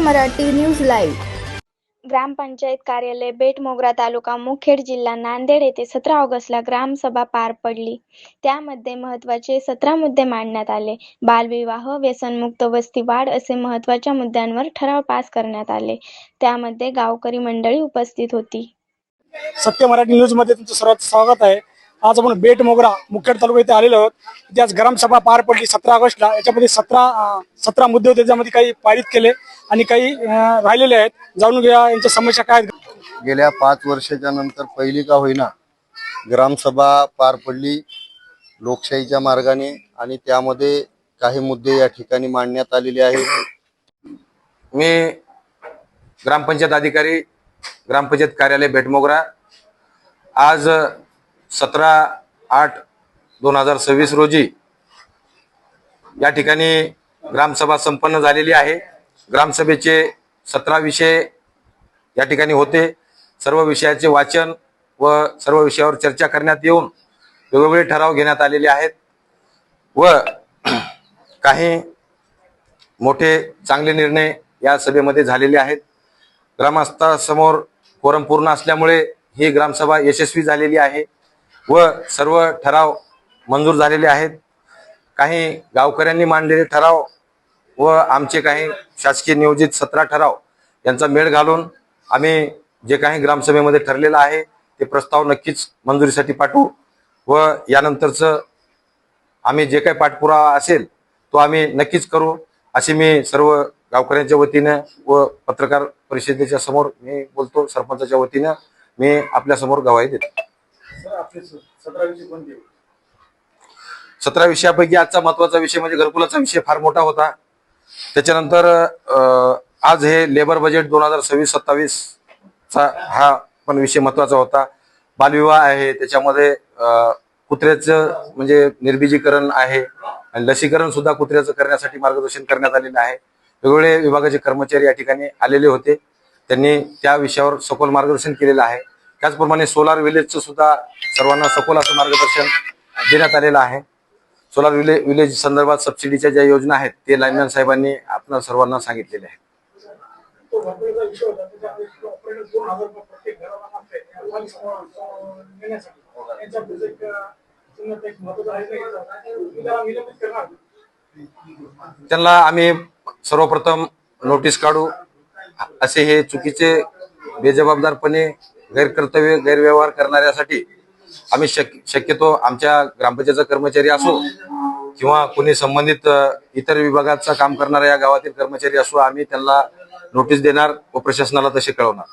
Marathi news live. ग्रामपंचायत कार्यालय बेटमोगरा तालुका मुखेड जिल्हा नांदेड येथे 17 ऑगस्टला ग्रामसभा पार पडली। त्यामध्ये महत्त्वाचे 17 मुद्दे मांडण्यात आले। बालविवाह, व्यसनमुक्त वस्ती वाढ असे महत्त्वाच्या मुद्द्यांवर ठराव पास करण्यात आले। त्यामध्ये गावकरी मंडळी उपस्थित होती। सत्य मराठी न्यूज मध्ये तुमचं सर्वांचं स्वागत आहे। आज आपण बेटमोगरा मुखेड तालुका येथे आलेलो आहोत। इथे आज ग्रामसभा पार पडली 17 ऑगस्टला। याच्यामध्ये 17 मुद्दे होते, त्यामध्ये काही पारित केले आणि काही राहिलेले आहेत। जाणून घ्या यांच्या समस्या काय आहेत। गेल्या 5 वर्षाच्या नंतर पहिली का होईना ग्रामसभा पार पडली लोकशाहीच्या मार्गाने आणि त्यामध्ये काही मुद्दे या ठिकाणी मांडण्यात आलेले आहेत। मी ग्रामपंचायत अधिकारी, ग्रामपंचायत कार्यालय बेटमोगरा, आज 17/8/2026 रोजी या ठिकाणी ग्रामसभा संपन्न झालेली आहे। ग्रामसभेचे 17 विषय या ठिकाणी होते। सर्व विषयाचे वाचन व सर्व विषयावर चर्चा करण्यात येऊन वेगवेगळे ठराव घेण्यात आलेले आहेत व काही मोठे चांगले निर्णय या सभेमध्ये झालेले आहेत। ग्रामस्थांसमोर कोरम पूर्ण असल्यामुळे ही ग्रामसभा यशस्वी झालेली आहे व सर्व ठराव मंजूर झालेले आहेत। काही गावकऱ्यांनी मांडलेले ठराव व आमचे काही शासकीय नियोजित 17 ठराव यांचा मेळ घालून आम्ही जे काही ग्रामसभेमध्ये ठरलेलं आहे ते प्रस्ताव नक्कीच मंजुरीसाठी पाठवू व यानंतरचं आम्ही जे काही पाठपुरावा असेल तो आम्ही नक्कीच करू, अशी मी सर्व गावकऱ्यांच्या वतीनं व पत्रकार परिषदेच्या समोर मी बोलतो। सरपंचाच्या वतीनं मी आपल्या समोर गवाही देतो। 17 विषयापैकी आजचा महत्वाचा विषय म्हणजे घरकुलाचा विषय फार मोठा होता। त्याच्यानंतर आज हे लेबर बजेट 2026-27 चा हा पण विषय महत्वाचा होता। बालविवाह आहे, त्याच्यामध्ये कुत्र्याचं म्हणजे निर्बीजीकरण आहे आणि लसीकरण सुद्धा कुत्र्याचं करण्यासाठी मार्गदर्शन करण्यात आलेलं आहे। वेगवेगळे विभागाचे कर्मचारी या ठिकाणी आलेले होते, त्यांनी त्या विषयावर सखोल मार्गदर्शन केलेलं आहे। त्याचप्रमाणे सोलार विलेजचं सुद्धा सर्वांना सखोल असं मार्गदर्शन देण्यात आलेलं आहे। सोलार विलेज संदर्भात सबसिडीच्या ज्या योजना आहेत ते लाईनमॅन साहेबांनी आपल्या सर्वांना सांगितलेले आहे। त्यांना आम्ही सर्वप्रथम नोटीस काढू, असे हे चुकीचे बेजबाबदारपणे गैरव्यवहार करणाऱ्यासाठी आम्ही शक्यतो आमच्या ग्रामपंचायतचा कर्मचारी असो किंवा कोणी संबंधित इतर विभागाचा काम करणाऱ्या या गावातील कर्मचारी असो, आम्ही त्यांना नोटीस देणार व प्रशासनाला तसे कळवणार।